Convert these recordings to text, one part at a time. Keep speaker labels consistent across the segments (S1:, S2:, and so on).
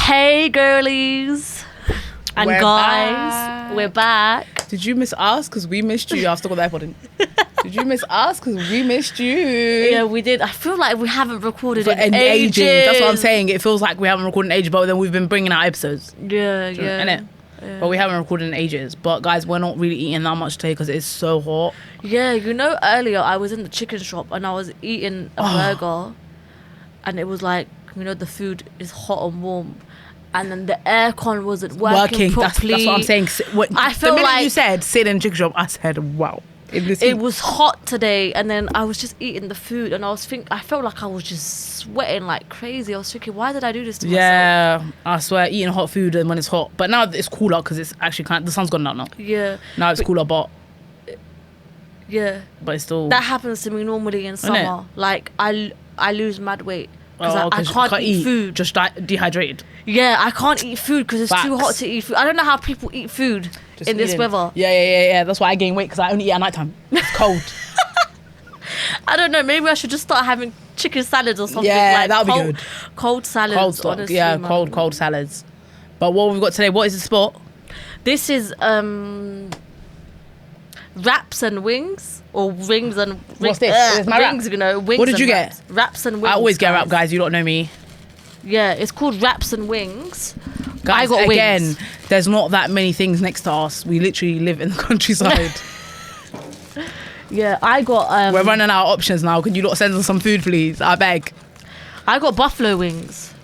S1: Hey girlies and guys, we're back.
S2: Did you miss us? Because we missed you. I've still got the iPod in. Did you miss us? Because we missed you.
S1: Yeah, we did. I feel like we haven't recorded in ages.
S2: That's what I'm saying. It feels like we haven't recorded in ages, but then we've been bringing out episodes.
S1: Yeah.
S2: Innit? Yeah. But we haven't recorded in ages. But guys, we're not really eating that much today because it's so hot.
S1: Yeah, you know, earlier I was in the chicken shop and I was eating a burger, and it was like, you know, the food is hot and warm, and then the aircon wasn't working properly.
S2: That's what I'm saying.
S1: I feel
S2: the minute
S1: like
S2: you said sit in chicken shop, I said, wow.
S1: It was hot today, and then I was just eating the food, and I felt like I was just sweating like crazy. I was thinking, why did I do this to myself?
S2: Yeah, I swear, eating hot food and when it's hot. But now it's cooler because it's actually the sun's gone out now.
S1: Yeah.
S2: Now it's cooler, but
S1: yeah.
S2: But it's still.
S1: That happens to me normally in summer. Like I lose mad weight because I can't eat food.
S2: Just dehydrated.
S1: Yeah, I can't eat food because it's too hot to eat food. I don't know how people eat food in this weather.
S2: Yeah. That's why I gain weight, because I only eat at night time. It's cold.
S1: I don't know. Maybe I should just start having chicken salads or something.
S2: Yeah,
S1: like
S2: that'll be good.
S1: Cold salads.
S2: Cold stock.
S1: Honestly,
S2: yeah,
S1: man.
S2: cold salads. But what we've got today, what is the spot?
S1: This is wraps and wings, or wings and rings.
S2: What's this? It's my
S1: rings,
S2: wrap.
S1: you know. Wings.
S2: What did you
S1: wraps.
S2: get?
S1: Wraps and wings.
S2: I always get wrap, guys. You don't know me.
S1: Yeah, it's called wraps and wings.
S2: Guys,
S1: I got
S2: again,
S1: wings.
S2: there's not that many things next to us. We literally live in the countryside.
S1: Yeah, I got.
S2: We're running out of options now. Can you not send us some food, please? I beg.
S1: I got buffalo wings.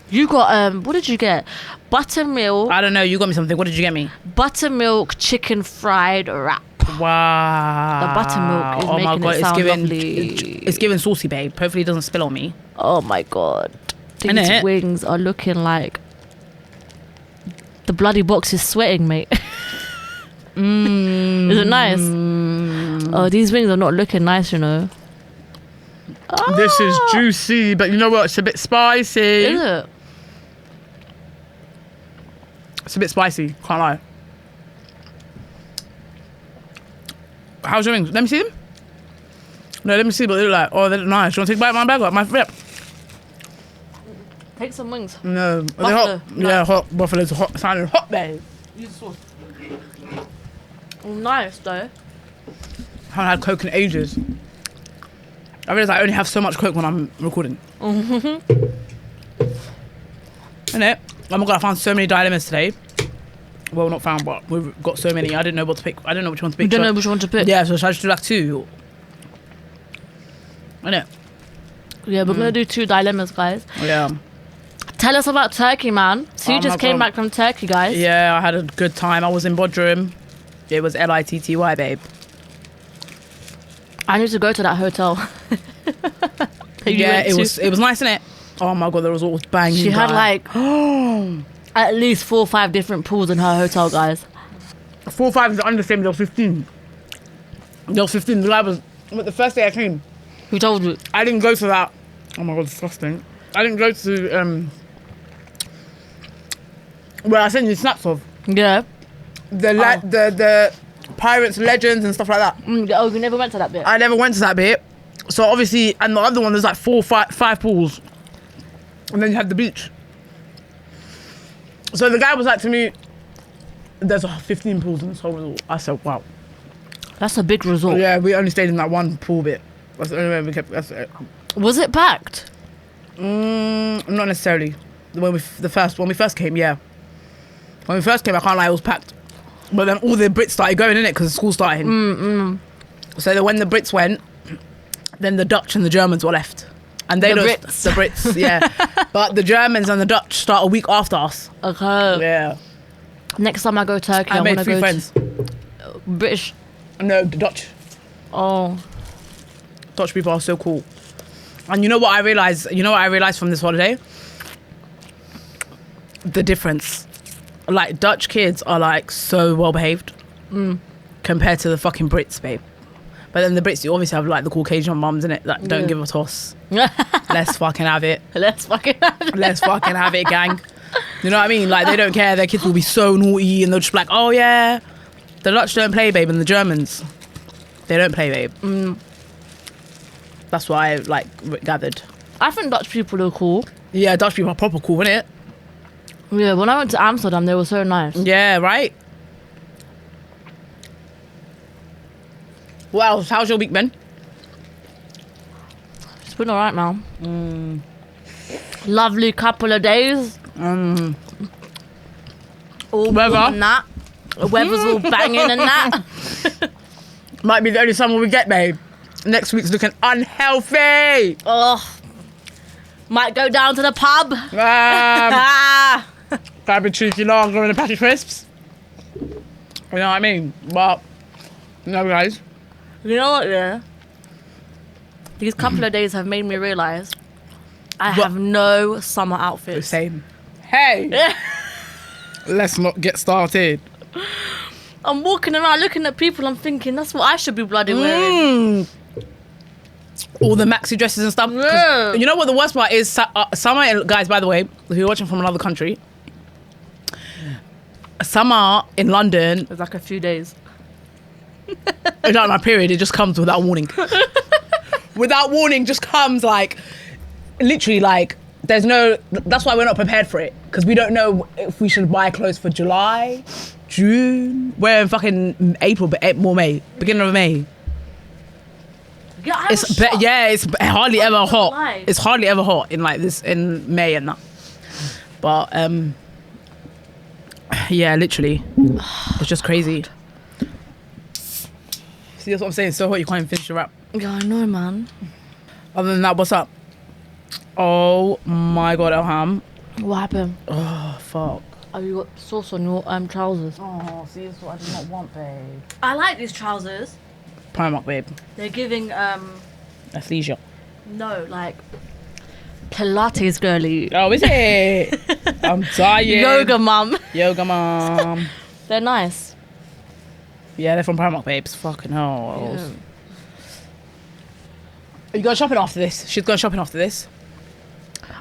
S1: You got what did you get? Buttermilk.
S2: I don't know. You got me something. What did you get me?
S1: Buttermilk chicken fried wrap.
S2: Wow.
S1: The buttermilk is making it sound lovely.
S2: It's giving saucy, babe. Hopefully it doesn't spill on me.
S1: Oh my god. These wings are looking like the bloody box is sweating, mate. Is it nice? Oh, these wings are not looking nice, you know.
S3: This is juicy, but you know what? It's a bit spicy.
S1: Is it?
S2: It's a bit spicy. Can't lie. How's your wings? Let me see them. No, let me see what they look like. Oh, they look nice. You want to take a bite of my burger? My rip.
S1: Take some wings.
S2: No. Are
S1: Buffalo.
S2: they hot?
S1: No.
S2: Yeah, hot. Buffalo's hot. Sounding hot, babe.
S1: Use the sauce. Nice though.
S2: I haven't had Coke in ages. I realise I only have so much Coke when I'm recording. Innit? Oh my god, I found so many dilemmas today. Well, not found, but we've got so many. I didn't know what to pick. I don't know which one to pick.
S1: You don't know which one to pick?
S2: Yeah, so should I just do like two? Innit?
S1: Yeah, we're gonna do 2 dilemmas, guys.
S2: Yeah.
S1: Tell us about Turkey, man. So you just came back from Turkey, guys.
S2: Yeah, I had a good time. I was in Bodrum. It was Litty, babe.
S1: I need to go to that hotel.
S2: Yeah, it was nice, innit? Oh my god, the resort was banging.
S1: She had like at least 4 or 5 different pools in her hotel, guys.
S2: 4 or 5 is the understatement. There was 15. There was 15. The guy was, the first day I came,
S1: Who told you?
S2: I didn't go to that. Oh my god, disgusting. I didn't go to where I sent you snaps of
S1: Yeah.
S2: the Pirates Legends and stuff like that.
S1: Oh, you never went to that bit?
S2: I never went to that bit. So obviously, and the other one, there's like 4 or 5 pools, and then you had the beach. So the guy was like to me, "There's 15 pools in this whole resort." I said, "Wow."
S1: That's a big resort.
S2: Yeah, we only stayed in that one pool bit. That's the only way we kept. That's it.
S1: Was it packed?
S2: Not necessarily. When we first came, yeah. When we first came, I can't lie, it was packed. But then all the Brits started going in it because the school started. So that when the Brits went, then the Dutch and the Germans were left. And they
S1: The
S2: don't.
S1: Brits.
S2: The Brits, yeah. But the Germans and the Dutch start a week after us.
S1: Okay.
S2: Yeah.
S1: Next time I go to Turkey, I
S2: made
S1: want to
S2: 3
S1: go
S2: friends.
S1: to British.
S2: No, the Dutch.
S1: Oh.
S2: Dutch people are so cool. And you know what I realised? From this holiday? The difference. Like, Dutch kids are like so well behaved compared to the fucking Brits, babe. But then the Brits, you obviously have like the Caucasian mums in it that don't give a toss. Let's fucking have it.
S1: Let's fucking have it.
S2: Let's fucking have it, gang. You know what I mean? Like, they don't care. Their kids will be so naughty and they'll just be like, oh yeah. The Dutch don't play, babe, and the Germans, they don't play, babe. That's what I like gathered.
S1: I think Dutch people are cool.
S2: Yeah, Dutch people are proper cool, innit?
S1: Yeah, when I went to Amsterdam, they were so nice.
S2: Yeah, right? What else? How's your week been?
S1: It's been alright now. Lovely couple of days. All
S2: Weather.
S1: warm and that. The weather's all banging and that.
S2: Might be the only summer we get, babe. Next week's looking unhealthy.
S1: Oh, might go down to the pub.
S2: Grab a cheeky long, going to patty crisps. You know what I mean? But, no, guys.
S1: You know what, yeah? These couple of days have made me realise I have no summer outfits.
S2: Same. Hey! Let's not get started.
S1: I'm walking around looking at people, I'm thinking, that's what I should be bloody wearing.
S2: All the maxi dresses and stuff. 'Cause
S1: Yeah.
S2: You know what the worst part is? Summer, guys, by the way, if you're watching from another country, summer in London,
S1: It's like a few days.
S2: like my period, it just comes without warning. Without warning, just comes like, literally like, there's no, that's why we're not prepared for it. Because we don't know if we should buy clothes for July, June. We're in fucking April, but more May, beginning of May.
S1: Yeah, I
S2: It's
S1: was shocked.
S2: it's hardly ever
S1: not
S2: hot.
S1: gonna lie.
S2: It's hardly ever hot in like this in May and that. But yeah, literally, it's just crazy. See, that's what I'm saying. It's so hot you can't even finish your wrap.
S1: Yeah, I know, man.
S2: Other than that, what's up? Oh my god, Elham.
S1: What happened?
S2: Oh fuck.
S1: Oh, you got sauce on your trousers.
S2: Oh, see, that's what I do not want, babe.
S1: I like these trousers.
S2: Primark, babe.
S1: They're giving,
S2: Athleisure.
S1: no, like, Pilates girly.
S2: Oh, is it? I'm tired.
S1: Yoga mum.
S2: Yoga mom.
S1: They're nice.
S2: Yeah, they're from Primark, babes. Fucking hell.
S1: Yeah.
S2: Are you going shopping after this? She's going shopping after this.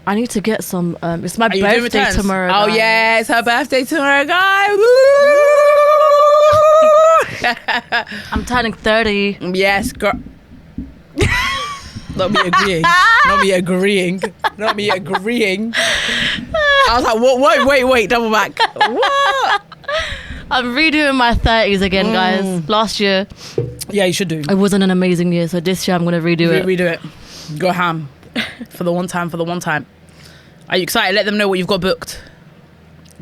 S1: I need to get some, it's my
S2: Are you doing
S1: birthday
S2: returns?
S1: tomorrow.
S2: Oh,
S1: guys.
S2: yeah, it's her birthday tomorrow, guys.
S1: I'm turning 30.
S2: Yes, girl. Not me agreeing. Not me agreeing. Not me agreeing. I was like, what? Wait, double back. What?
S1: I'm redoing my 30s again, guys. Last year,
S2: Yeah, you should do.
S1: it wasn't an amazing year, so this year I'm going to redo it.
S2: Redo it. Go ham. For the one time. Are you excited? Let them know what you've got booked.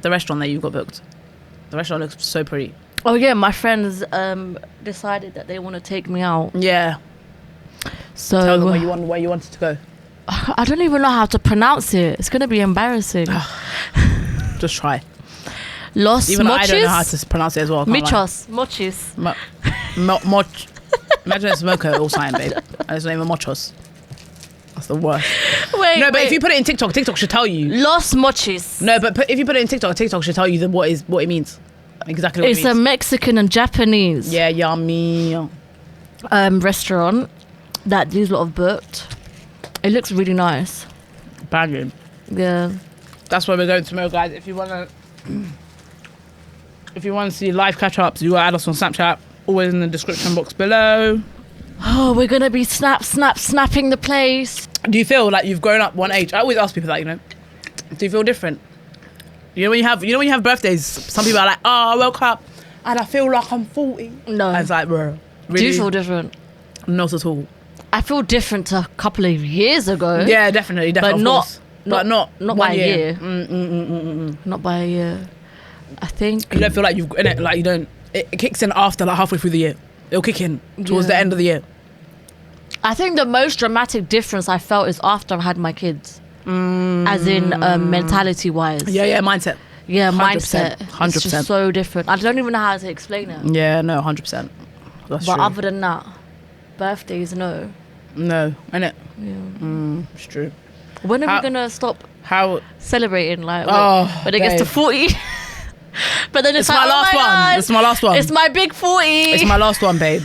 S2: The restaurant that you've got booked. The restaurant looks so pretty.
S1: Oh, yeah, my friends decided that they want to take me out.
S2: Yeah.
S1: So
S2: Tell them where you wanted to go.
S1: I don't even know how to pronounce it. It's going to be embarrassing.
S2: Just try.
S1: Los
S2: Even
S1: Mochis?
S2: I don't know how to pronounce it as well. I can't lie.
S1: Michos. Mochis.
S2: Imagine it's Mocha or something, babe. And it's not even Mochos. That's the worst.
S1: Wait,
S2: No, but
S1: wait.
S2: if you put it in TikTok, TikTok should tell you.
S1: Los Mochis.
S2: No, but if you put it in TikTok, TikTok should tell you what it means. Exactly what
S1: It's
S2: it
S1: a
S2: means.
S1: Mexican and Japanese
S2: Yeah, yummy.
S1: restaurant that these lot have booked. It looks really nice.
S2: Banging.
S1: Yeah.
S2: That's where we're going tomorrow, guys. If you wanna see live catch-ups, you gotta add us on Snapchat. Always in the description box below.
S1: Oh, we're going to be snapping the place.
S2: Do you feel like you've grown up one age? I always ask people that, you know. Do you feel different? You know when you have birthdays, some people are like, oh, I woke up and I feel like I'm 40.
S1: No.
S2: And it's like, bro,
S1: Do
S2: really?
S1: you feel different?
S2: Not at all.
S1: I feel different to a couple of years ago.
S2: Yeah, definitely,
S1: But
S2: of
S1: not-
S2: course. But not
S1: not
S2: one
S1: by a year.
S2: Mm.
S1: Not by a year. I think.
S2: You don't feel like you've in it, like you don't. It kicks in after like halfway through the year. It'll kick in towards the
S1: Yeah.
S2: end of the year.
S1: I think the most dramatic difference I felt is after I had my kids. As in mentality wise.
S2: Yeah, mindset.
S1: Yeah,
S2: 100%,
S1: mindset.
S2: 100%.
S1: It's just so different. I don't even know how to explain it.
S2: Yeah, no, 100%. That's
S1: But
S2: true.
S1: other than that, birthdays, no.
S2: No, innit?
S1: Yeah.
S2: It's true.
S1: When are
S2: How-
S1: we gonna stop
S2: How?
S1: celebrating? Like,
S2: Oh,
S1: when it gets to
S2: babe.
S1: 40. But then
S2: It's
S1: it's, like,
S2: my
S1: oh
S2: last
S1: my
S2: one.
S1: God,
S2: It's my last one.
S1: It's my big 40.
S2: It's my last one, babe.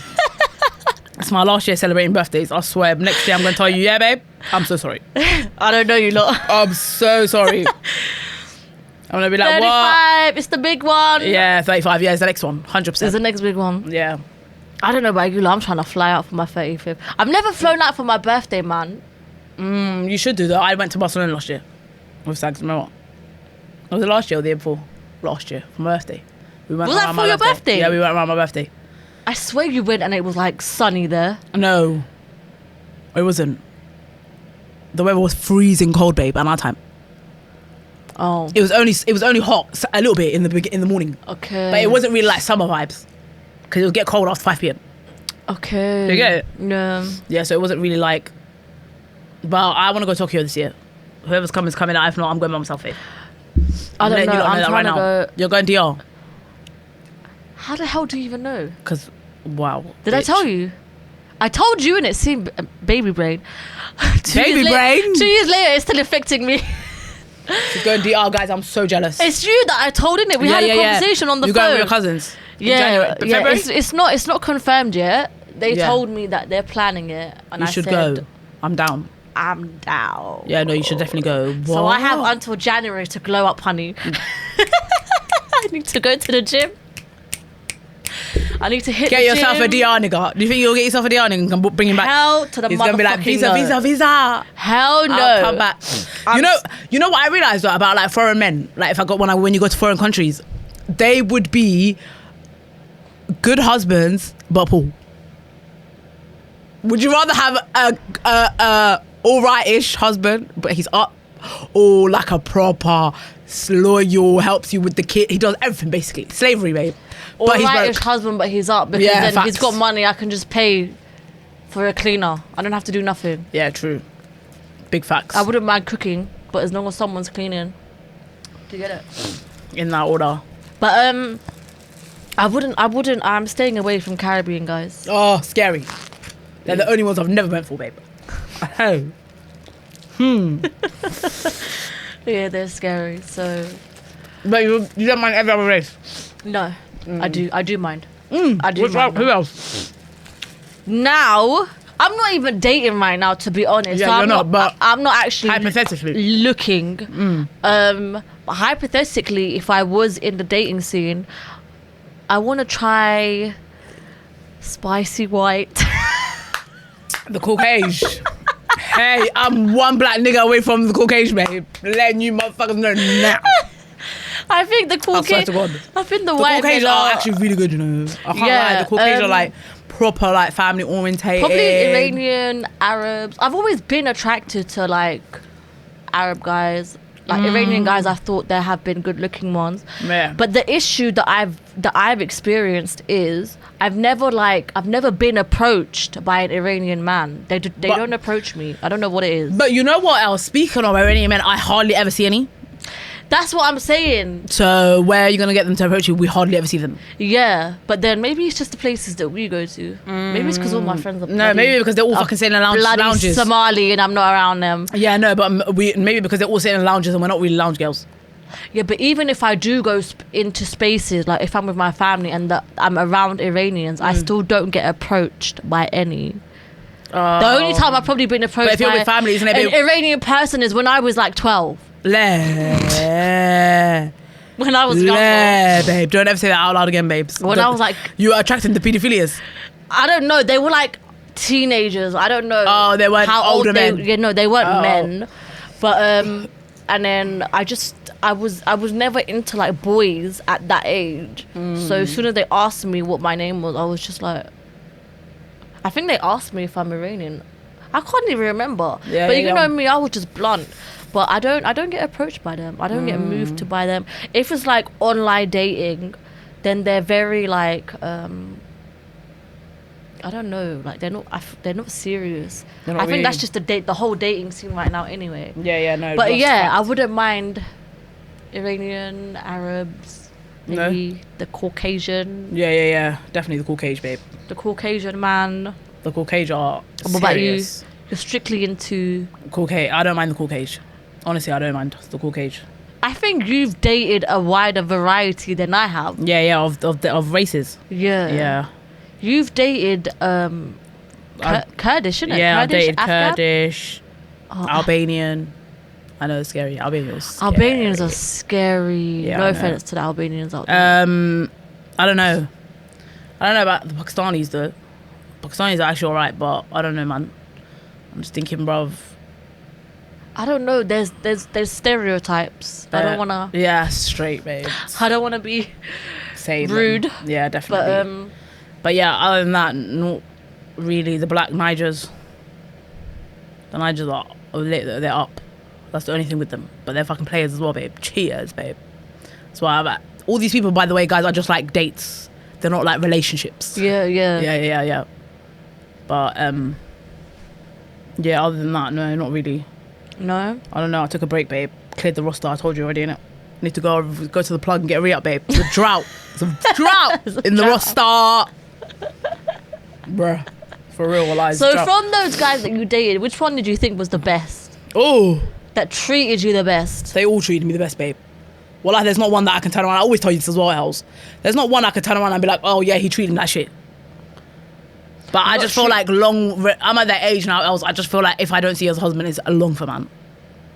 S2: It's my last year celebrating birthdays. I swear. Next year I'm gonna tell you, yeah, babe. I'm so sorry.
S1: I don't know you lot.
S2: I'm so sorry. I'm gonna be like,
S1: 35.
S2: what?
S1: It's the big one.
S2: Yeah, 35. Yeah, it's the next one. 100%.
S1: It's the next big one.
S2: Yeah.
S1: I don't know about you lot. I'm trying to fly out for my 35th. I've never flown out for my birthday, man.
S2: You should do that. I went to Barcelona last year. with Sags. Remember what? Was it last year or the year before? Last year, for my birthday. We went
S1: Was that
S2: around
S1: for
S2: my
S1: your birthday?
S2: Yeah, we went around my birthday.
S1: I swear you went and it was like sunny there.
S2: No, it wasn't. The weather was freezing cold, babe, at night time.
S1: Oh,
S2: It was only hot a little bit in the morning,
S1: okay.
S2: but it wasn't really like summer vibes because it would get cold after 5 p.m.
S1: Okay.
S2: You get it?
S1: No.
S2: Yeah, so it wasn't really like. But I want to go to Tokyo this year. Whoever's coming is coming out. If not, I'm going by myself.
S1: I don't know. I'm
S2: that
S1: trying to go.
S2: You're going DR
S1: How the hell do you even know?
S2: because wow.
S1: Did I
S2: bitch.
S1: tell you? I told you and it seemed baby brain.
S2: Baby brain?
S1: 2 years later, it's still affecting me.
S2: She's going DR, guys. I'm so jealous.
S1: It's you that I told, innit? We had a conversation on the
S2: You're
S1: phone.
S2: going with your cousins. in January,
S1: Yeah.
S2: February?
S1: It's not confirmed yet. They
S2: Yeah.
S1: told me that they're planning it, and
S2: You
S1: I
S2: should
S1: said,
S2: go. I'm down.
S1: I'm down.
S2: Yeah, no, you should definitely go.
S1: So I have
S2: What?
S1: until January to glow up, honey. I need to go to the gym. I need to hit
S2: Get
S1: the
S2: yourself
S1: gym.
S2: a DR nigga. Do you think you'll get yourself a DR nigga and can bring him back?
S1: Hell to the
S2: He's gonna be like
S1: motherfucking no.
S2: visa.
S1: Hell no.
S2: I'll come back. You know what I realized about like foreign men. Like if I got when you go to foreign countries, they would be good husbands but poor. Would you rather have a alright-ish husband but he's up, or like a proper loyal, helps you with the kid? He does everything basically. Slavery, babe.
S1: Or
S2: But he's
S1: right-ish
S2: broke.
S1: husband, but he's up because
S2: Yeah,
S1: then
S2: facts.
S1: he's got money. I can just pay for a cleaner. I don't have to do nothing.
S2: Yeah, true. Big facts.
S1: I wouldn't mind cooking, but as long as someone's cleaning. Do you get it?
S2: In that order.
S1: But I wouldn't. I'm staying away from Caribbean guys.
S2: Oh, scary. They're the only ones I've never went for, babe. Oh.
S1: Yeah, they're scary. So
S2: But you don't mind every other race?
S1: no, I do mind. I do mind.
S2: Who else?
S1: Now, I'm not even dating right now, to be honest.
S2: Yeah,
S1: So
S2: you're
S1: I'm
S2: not, but
S1: I'm not actually
S2: hypothetically.
S1: looking. But hypothetically, if I was in the dating scene, I want to try spicy white.
S2: The Caucasian. Hey, I'm one black nigga away from the Caucasian, babe. Letting you motherfuckers know now.
S1: I think the
S2: I swear
S1: Caucasian.
S2: to God.
S1: I think the
S2: The
S1: white
S2: Caucasians
S1: men
S2: are actually really good, you know. I can't
S1: Yeah,
S2: lie. The Caucasians are like proper, like family orientated.
S1: probably Iranian, Arabs. I've always been attracted to like Arab guys. Like Iranian guys, I thought there have been good looking ones.
S2: Yeah.
S1: But the issue that I've experienced is I've never been approached by an Iranian man. They don't approach me. I don't know what it is.
S2: But you know what else? Speaking of Iranian men, I hardly ever see any.
S1: That's what I'm saying.
S2: So where are you going to get them to approach you? We hardly ever see them.
S1: Yeah, but then maybe it's just the places that we go to. Maybe it's because all my friends are
S2: No, maybe because they're all fucking sitting in
S1: bloody
S2: lounges.
S1: Somali and I'm not around them.
S2: Yeah, no, but maybe because they're all sitting in lounges and we're not really lounge girls.
S1: Yeah, but even if I do go into spaces, like if I'm with my family and I'm around Iranians, I still don't get approached by any. The only time I've probably been approached
S2: But if you're
S1: by
S2: with family, isn't it?
S1: an Iranian person is when I was like 12. When I was younger.
S2: Babe, don't ever say that out loud again, babes.
S1: When I was like,
S2: you were attracting the paedophilias.
S1: I don't know, they were like teenagers. I don't know.
S2: Oh, they weren't older men.
S1: Yeah, no, they weren't
S2: Oh.
S1: men. But and then I was never into like boys at that age. So as soon as they asked me what my name was, I was just like, I think they asked me if I'm Iranian. I can't even remember.
S2: Yeah,
S1: but
S2: yeah,
S1: you
S2: yeah.
S1: know me, I was just blunt. But I don't get approached by them. I don't get moved to by them. If it's like online dating, then they're very like I don't know, like they're not serious.
S2: They're not
S1: I think that's
S2: really-
S1: just the whole dating scene right now anyway.
S2: Yeah, no.
S1: But
S2: that's
S1: yeah, I
S2: fact.
S1: wouldn't mind Iranian, Arabs, maybe the Caucasian,
S2: Yeah. Definitely the Caucasian, babe.
S1: the Caucasian man.
S2: The Caucasian are
S1: What about you?
S2: serious.
S1: You're strictly into.
S2: Caucasian. I don't mind the Caucasian. Honestly, I don't mind the Caucasian.
S1: I think you've dated a wider variety than I have.
S2: Yeah, of races.
S1: Yeah.
S2: Yeah.
S1: You've dated Kurdish, innit?
S2: Yeah, I've
S1: Kurdish,
S2: dated
S1: Afghan?
S2: Kurdish,
S1: Oh,
S2: Albanian. I know it's scary. Albanians. Scary.
S1: Albanians are scary.
S2: Yeah,
S1: No
S2: I know.
S1: offense to the Albanians out there.
S2: I don't know. I don't know about the Pakistanis though. Pakistanis are actually alright, but I don't know, man. I'm just thinking, bruv.
S1: I don't know. There's stereotypes. I don't wanna.
S2: Yeah, straight, babe.
S1: I don't wanna be
S2: Same.
S1: rude.
S2: Yeah, definitely. But yeah, other than that, not really. The black Nigers. The Nigers are lit. They're up. That's the only thing with them. But they're fucking players as well, babe. Cheaters, babe. That's why all these people, by the way, guys, are just like dates. They're not like relationships. Yeah. But yeah, other than that, no, not really.
S1: No.
S2: I don't know. I took a break, babe. Cleared the roster. I told you already, innit? Need to go to the plug and get a re-up, babe. It's a drought. It's a drought in the roster. Bruh. For real, lies.
S1: So from those guys that you dated, which one did you think was the best?
S2: Oh.
S1: That treated you the best?
S2: They all treated me the best, babe. Well, like, there's not one that I can turn around. I always tell you this as well, Els. There's not one I can turn around and be like, oh, yeah, he treated me that shit. But I just feel like I'm at that age now, Els. I just feel like if I don't see you as a husband, it's a long for man.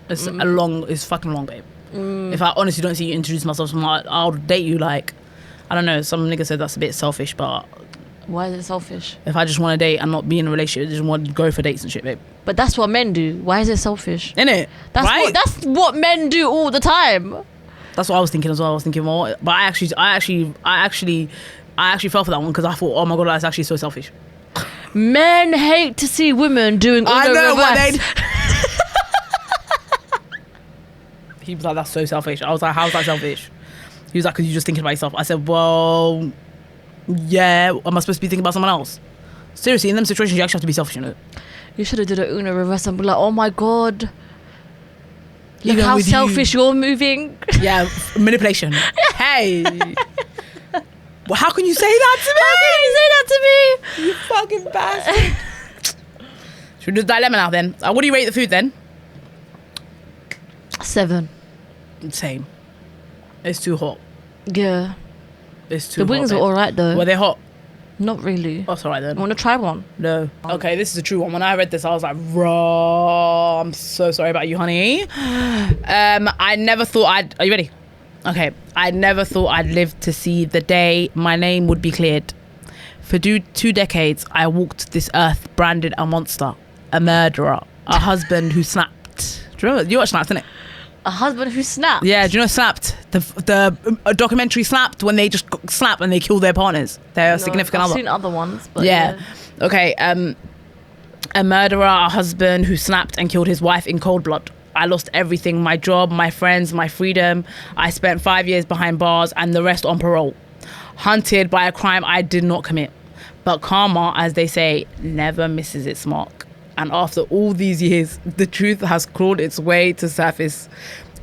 S2: It's it's fucking long, babe. If I honestly don't see you introduce myself, I'll date you like, I don't know, some nigga said that's a bit selfish, but...
S1: Why is it selfish?
S2: If I just want to date and not be in a relationship, I just want to go for dates and shit, babe.
S1: But that's what men do. Why is it selfish?
S2: Innit? Right?
S1: That's what men do all the time.
S2: That's what I was thinking as well. I was thinking more, but I actually fell for that one because I thought, oh my god, that's actually so selfish.
S1: Men hate to see women doing all the reverse.
S2: He was like, that's so selfish. I was like, how's that selfish? He was like, because you're just thinking about yourself. I said, well, yeah, am I supposed to be thinking about someone else? Seriously, in them situations, you actually have to be selfish, you know?
S1: You should have did an Uno reverse and be like, oh my god, look how selfish you're moving.
S2: Yeah, manipulation. Hey. Well, how can you say that to me?
S1: How can you say that to me?
S2: You fucking bastard. Should we do the dilemma now then? What do you rate the food then?
S1: 7.
S2: Same. It's too hot.
S1: Yeah.
S2: It's too hot.
S1: The wings were alright though.
S2: Were they hot?
S1: Not really.
S2: Oh, it's alright then.
S1: I want to try one.
S2: No. Okay, this is a true one. When I read this, I was like, raw. I'm so sorry about you, honey. I never thought Are you ready? Okay. I never thought I'd live to see the day my name would be cleared. For 2 decades, I walked this earth branded a monster, a murderer, a husband who snapped. Do you remember? You watched Snapped, innit?
S1: A husband who snapped?
S2: Yeah, do you know Snapped? The documentary Snapped, when they just snap and they kill their partners, their significant other.
S1: I've seen other ones, but
S2: yeah. Okay, a murderer, a husband who snapped and killed his wife in cold blood. I lost everything, my job, my friends, my freedom. I spent 5 years behind bars and the rest on parole. Hunted by a crime I did not commit. But karma, as they say, never misses its mark. And after all these years, the truth has crawled its way to surface.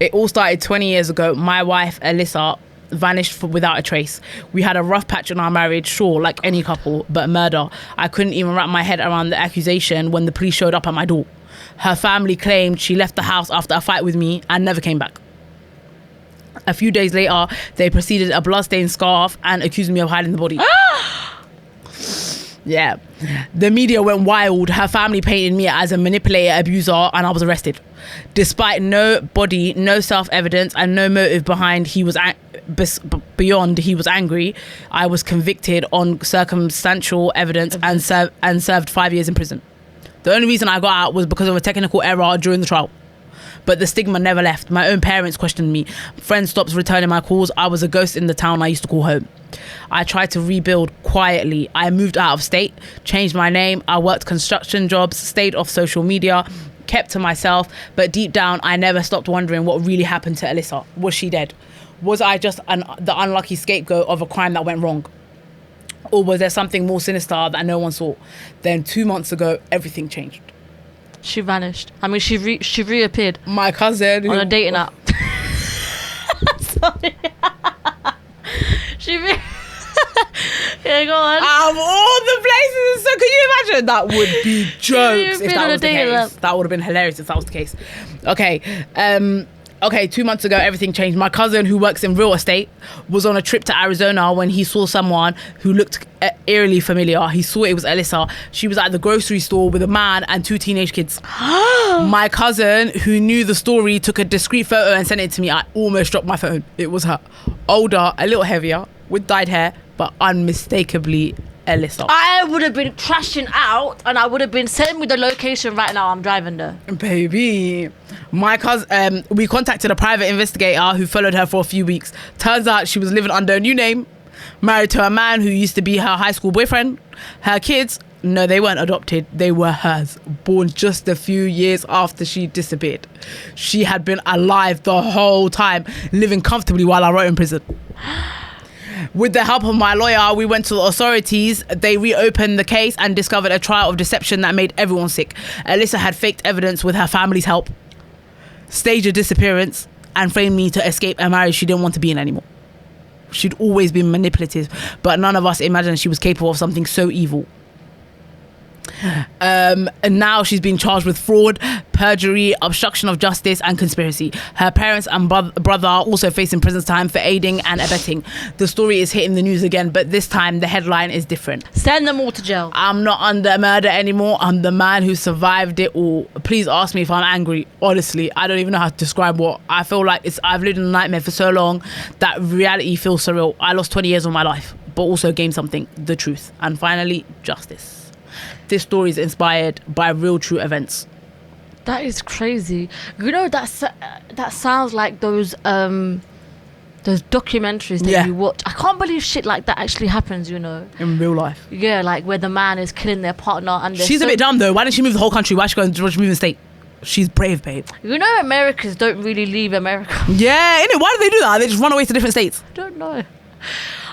S2: It all started 20 years ago. My wife, Alyssa, vanished without a trace. We had a rough patch in our marriage, sure, like any couple, but murder. I couldn't even wrap my head around the accusation when the police showed up at my door. Her family claimed she left the house after a fight with me and never came back. A few days later, they proceeded a bloodstained scarf and accused me of hiding the body. Yeah. The media went wild. Her family painted me as a manipulator, abuser, and I was arrested. Despite no body, no self-evidence, and no motive behind he was beyond he was angry, I was convicted on circumstantial evidence and served 5 years in prison. The only reason I got out was because of a technical error during the trial. But the stigma never left. My own parents questioned me. Friends stopped returning my calls. I was a ghost in the town I used to call home. I tried to rebuild quietly. I moved out of state, changed my name. I worked construction jobs, stayed off social media, kept to myself. But deep down, I never stopped wondering what really happened to Alyssa. Was she dead? Was I just the unlucky scapegoat of a crime that went wrong? Or was there something more sinister that no one saw? Then 2 months ago, everything changed.
S1: She vanished. I mean, she reappeared.
S2: My cousin
S1: on a dating app. Sorry. Yeah, go on.
S2: Out of all the places, so can you imagine? That would be jokes if that was the case. That would have been hilarious if that was the case. Okay. Okay, 2 months ago, everything changed. My cousin, who works in real estate, was on a trip to Arizona when he saw someone who looked eerily familiar. He saw it was Alyssa. She was at the grocery store with a man and 2 teenage kids. My cousin, who knew the story, took a discreet photo and sent it to me. I almost dropped my phone. It was her. Older, a little heavier, with dyed hair, but unmistakably Alyssa.
S1: I would have been crashing out, and I would have been sending me the location right now. I'm driving there.
S2: Baby, my cousin, we contacted a private investigator who followed her for a few weeks. Turns out she was living under a new name, married to a man who used to be her high school boyfriend. Her kids, no, they weren't adopted. They were hers, born just a few years after she disappeared. She had been alive the whole time, living comfortably while I wrote in prison. With the help of my lawyer, we went to the authorities. They reopened the case and discovered a trial of deception that made everyone sick. Alyssa had faked evidence with her family's help, staged a disappearance, and framed me to escape a marriage she didn't want to be in anymore. She'd always been manipulative, but none of us imagined she was capable of something so evil. And now she's been charged with fraud, perjury, obstruction of justice, and conspiracy. Her parents and brother are also facing prison time for aiding and abetting. The story is hitting the news again, but this time the headline is different.
S1: Send them all to jail.
S2: I'm not under murder anymore. I'm the man who survived it all. Please ask me if I'm angry. Honestly, I don't even know how to describe what I feel like. I've lived in a nightmare for so long that reality feels surreal. I lost 20 years of my life, but also gained something, the truth, and finally justice. This story is inspired by real, true events.
S1: That is crazy. You know, that sounds like those documentaries that you watch. I can't believe shit like that actually happens, you know.
S2: In real life.
S1: Yeah, like where the man is killing their partner and
S2: she's a bit dumb though. Why didn't she move the whole country? Why didn't she move the state? She's brave, babe.
S1: You know, Americans don't really leave America.
S2: Yeah, innit? Why do they do that? They just run away to different states.
S1: I don't know.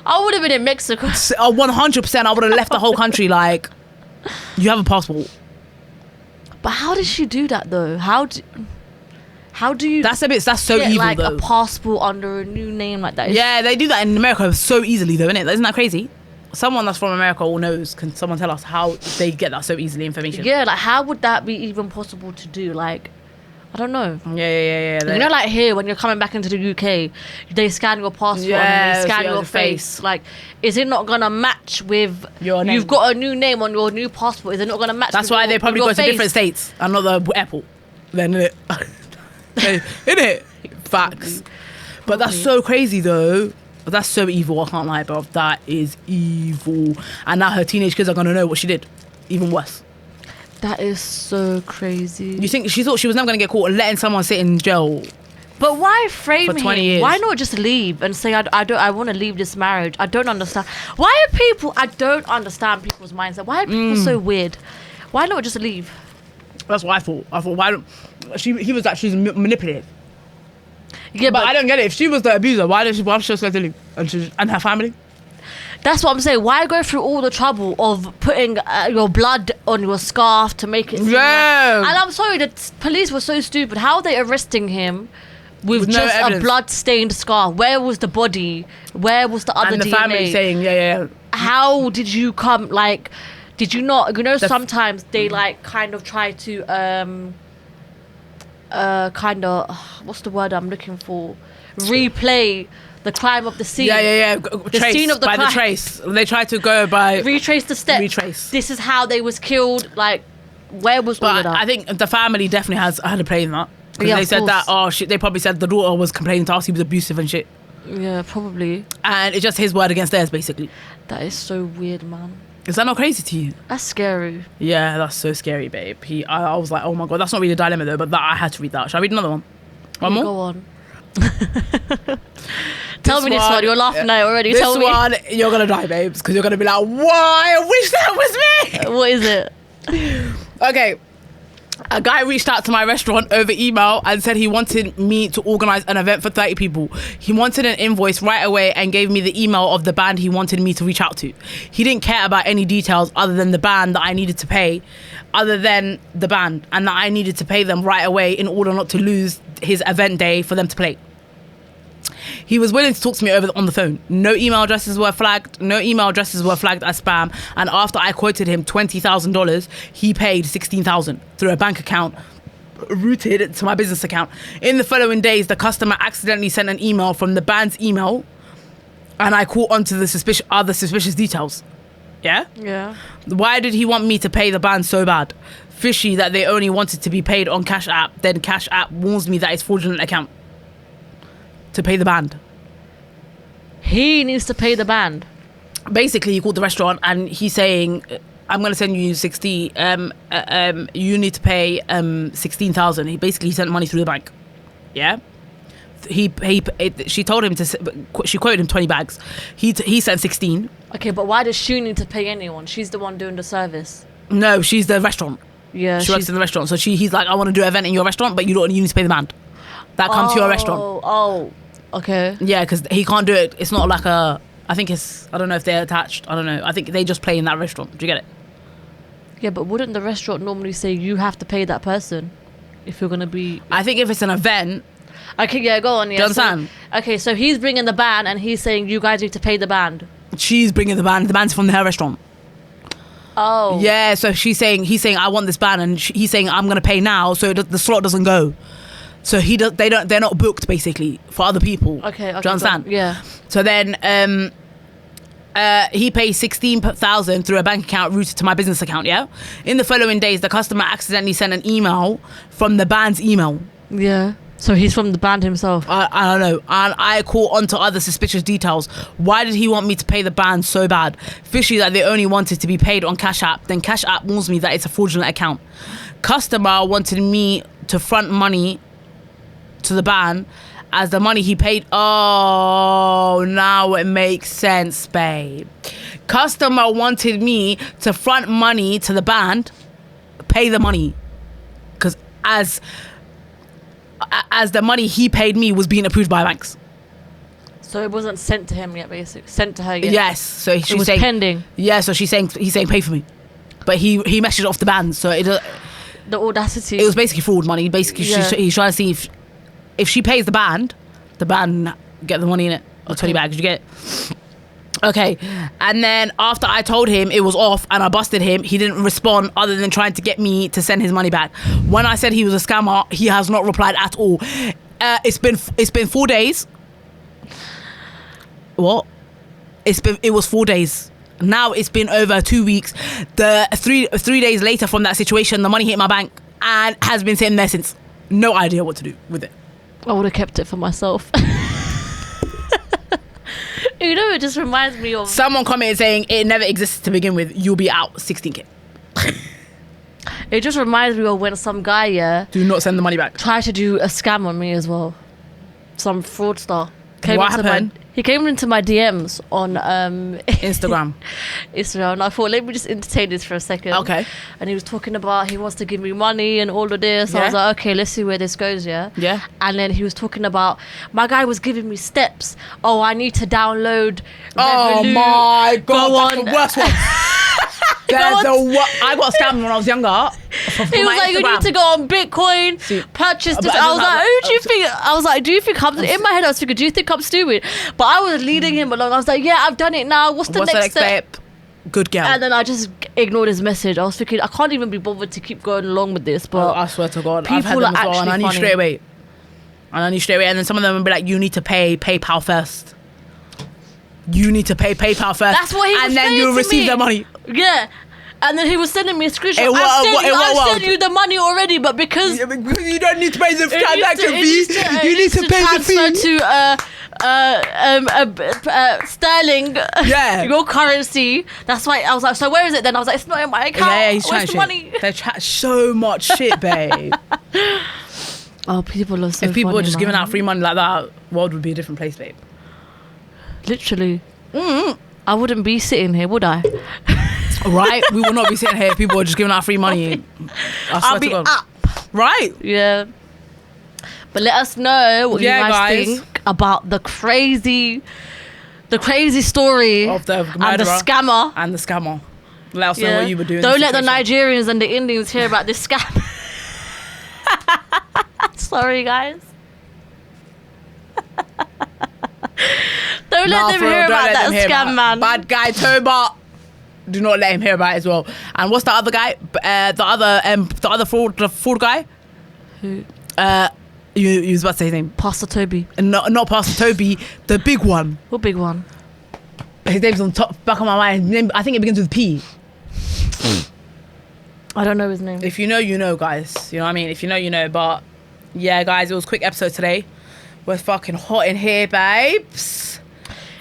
S1: I would have been in Mexico.
S2: 100%. I would have left the whole country like... You have a passport.
S1: But how did she do that though? How do you?
S2: That's so
S1: get,
S2: evil
S1: like,
S2: though.
S1: A passport under a new name like that.
S2: Yeah, they do that in America so easily though, innit? Isn't that crazy? Someone that's from America all knows. Can someone tell us how they get that so easily information?
S1: Yeah, like how would that be even possible to do? Like, I don't know.
S2: Yeah.
S1: You know, like here when you're coming back into the UK, they scan your passport and they scan your face. Like, is it not gonna match with
S2: your name?
S1: You've got a new name on your new passport. Is it not gonna match?
S2: That's
S1: with
S2: why
S1: your,
S2: they probably
S1: with
S2: go
S1: your
S2: to
S1: face?
S2: different states and not the airport. Then innit? Innit? Facts. But that's so crazy though. That's so evil. I can't lie, bro. That is evil. And now her teenage kids are gonna know what she did. Even worse.
S1: That is so crazy.
S2: You think she thought she was never gonna get caught letting someone sit in jail?
S1: But why frame
S2: for 20 years?
S1: Why not just leave and say I want to leave this marriage? I don't understand. Why are people? I don't understand people's mindset. Why are people so weird? Why not just leave?
S2: That's what I thought. Why don't he was actually manipulative.
S1: Yeah,
S2: but I don't get it. If she was the abuser, why she just let her leave and her family?
S1: That's what I'm saying. Why go through all the trouble of putting your blood on your scarf to make it seem like... And I'm sorry, the police were so stupid. How are they arresting him with just a blood-stained scarf? Where was the body? Where was the other DNA?
S2: And the family saying, yeah.
S1: How did you come, like... Did you not... You know, sometimes they, like, kind of try to... what's the word I'm looking for? Replay... the crime of the scene.
S2: Yeah.
S1: The scene of the crime.
S2: The trace. They try to go by...
S1: Retrace the steps.
S2: Retrace.
S1: This is how they was killed. Like, where was all of that?
S2: I think the family definitely had a play in that. Because they said that, they probably said the daughter was complaining to us, he was abusive and shit.
S1: Yeah, probably.
S2: And it's just his word against theirs, basically.
S1: That is so weird, man.
S2: Is that not crazy to you?
S1: That's scary.
S2: Yeah, that's so scary, babe. I was like, oh my God, that's not really a dilemma though, but I had to read that. Shall I read another one? One more?
S1: Go on. Tell me this one. You're laughing at it already. Tell me.
S2: This one, you're going to die, babes, because you're going to be like, why? I wish that was me.
S1: What is it?
S2: Okay. A guy reached out to my restaurant over email and said he wanted me to organise an event for 30 people. He wanted an invoice right away and gave me the email of the band he wanted me to reach out to. He didn't care about any details other than the band that I needed to pay, and that I needed to pay them right away in order not to lose his event day for them to play. He was willing to talk to me on the phone. No email addresses were flagged as spam. And after I quoted him $20,000, he paid $16,000 through a bank account routed to my business account. In the following days, the customer accidentally sent an email from the band's email, and I caught onto the other suspicious details. Yeah?
S1: Yeah.
S2: Why did he want me to pay the band so bad? Fishy that they only wanted to be paid on Cash App. Then Cash App warns me that it's fraudulent account to pay the band.
S1: He needs to pay the band.
S2: basically he called the restaurant and he's saying, I'm going to send you 60, you need to pay 16,000. He sent money through the bank. Yeah. She told him she quoted him 20 bags. He sent 16.
S1: Okay, but why does she need to pay anyone? She's the one doing the service.
S2: No, she's the restaurant.
S1: Yeah,
S2: she works in the restaurant. So he's like, I want to do an event in your restaurant, but you need to pay the band that comes to your restaurant.
S1: Oh, okay.
S2: Yeah, because he can't do it. It's not like I don't know if they're attached. I don't know. I think they just play in that restaurant. Do you get it?
S1: Yeah, but wouldn't the restaurant normally say you have to pay that person if you're going to be...
S2: I think if it's an event...
S1: Okay, yeah, go on. Yeah.
S2: Do you understand?
S1: So he's bringing the band and he's saying you guys need to pay the band.
S2: She's bringing the band. The band's from her restaurant.
S1: Oh.
S2: Yeah, so he's saying I want this band, and he's saying I'm going to pay now so the slot doesn't go. So they're not booked basically for other people.
S1: Okay.
S2: Do you understand?
S1: Yeah.
S2: So then he pays 16,000 through a bank account routed to my business account. Yeah. In the following days, the customer accidentally sent an email from the band's email.
S1: Yeah. So he's from the band himself.
S2: I don't know. And I caught onto other suspicious details. Why did he want me to pay the band so bad? Fishy that they only wanted to be paid on Cash App. Then Cash App warns me that it's a fraudulent account. Customer wanted me to front money to the band as the money he paid. Oh, now it makes sense, babe. Customer wanted me to front money to the band, pay the money. Because as the money he paid me was being approved by banks.
S1: So it wasn't sent to him yet, basically. Sent to her yet.
S2: Yes. So
S1: it was pending.
S2: Yeah, so he's saying pay for me. But he messaged off the band, so
S1: the audacity.
S2: It was basically fraud money. Basically,
S1: yeah.
S2: He's trying to see if she pays the band get the money in it. Or 20 bags, you get it? Okay. And then after I told him it was off and I busted him, he didn't respond other than trying to get me to send his money back. When I said he was a scammer, he has not replied at all. It's been 4 days. What? It was 4 days. Now it's been over 2 weeks. The 3 days later from that situation, the money hit my bank and has been sitting there since. No idea what to do with it.
S1: I would have kept it for myself. You know, it just reminds me of...
S2: Someone commented saying it never existed to begin with. You'll be out 16K.
S1: It just reminds me of when some guy,
S2: do not send the money back.
S1: Tried to do a scam on me as well. Some fraudster.
S2: What happened?
S1: He came into my DMs on
S2: Instagram.
S1: And I thought, let me just entertain this for a second.
S2: Okay.
S1: And he was talking about he wants to give me money and all of this. Yeah. I was like, okay, let's see where this goes, yeah?
S2: Yeah.
S1: And then he was talking about, my guy was giving me steps. Oh, I need to download Revolut.
S2: Oh my God, that's the worst one. I got scammed when I was younger.
S1: He was like, you need to go on Bitcoin, purchase this. I was like, who do you think? I was like, do you think I'm... In my head, I was thinking, do you think I'm stupid? But I was leading him along. I was like, yeah, I've done it now. What's the next step?
S2: Good girl.
S1: And then I just ignored his message. I was thinking, I can't even be bothered to keep going along with this. But
S2: I swear to God,
S1: people
S2: I've had them
S1: are
S2: as well,
S1: actually
S2: and I knew
S1: funny.
S2: straight away. And then some of them would be like, you need to pay PayPal first. You need to pay PayPal first.
S1: That's what he was
S2: and then
S1: saying
S2: you'll
S1: to
S2: receive
S1: me.
S2: the money.
S1: Yeah. And then he was sending me a screenshot.
S2: I
S1: sent you the money already, but because
S2: you don't need to pay the transaction fee, you need to pay the fee
S1: to sterling.
S2: Yeah.
S1: Your currency. That's why I was like, so where is it then? I was like, it's not in my account.
S2: Yeah, he's
S1: Where's the
S2: trying
S1: money?
S2: They chat so much shit, babe.
S1: Oh, people are so
S2: If people
S1: funny,
S2: were just
S1: man.
S2: giving out free money like that, world would be a different place, babe.
S1: Literally. I wouldn't be sitting here, would I?
S2: Right? We will not be sitting here if people are just giving out free money.
S1: I'll be up.
S2: Right?
S1: Yeah. But let us know what you guys think about the crazy story
S2: of the murderer
S1: and the scammer.
S2: Let us know what you were doing.
S1: Don't let the Nigerians and the Indians hear about this scam. Sorry, guys. Don't let them hear about that scam, man. Bad guy Toba.
S2: Do not let him hear about it as well. And what's the other guy? The other fraud guy?
S1: Who?
S2: You was about to say his name.
S1: Pastor Toby.
S2: Not Pastor Toby. The big one.
S1: What big one?
S2: His name's on top, back of my mind. His name, I think it begins with P.
S1: I don't know his name.
S2: If you know, you know, guys. You know what I mean? If you know, you know. But yeah, guys, it was a quick episode today. We're fucking hot in here, babes.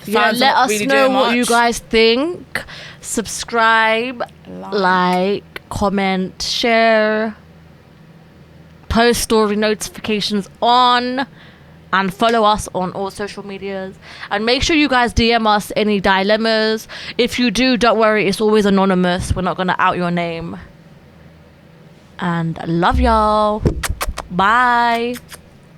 S1: Yeah,
S2: Fans are
S1: let
S2: not
S1: us
S2: really
S1: know
S2: doing
S1: what you
S2: much.
S1: guys think. Subscribe, like, comment, share, post story notifications on, and follow us on all social medias. And make sure you guys DM us any dilemmas. If you do, don't worry, it's always anonymous. We're not gonna out your name. And I love y'all. Bye.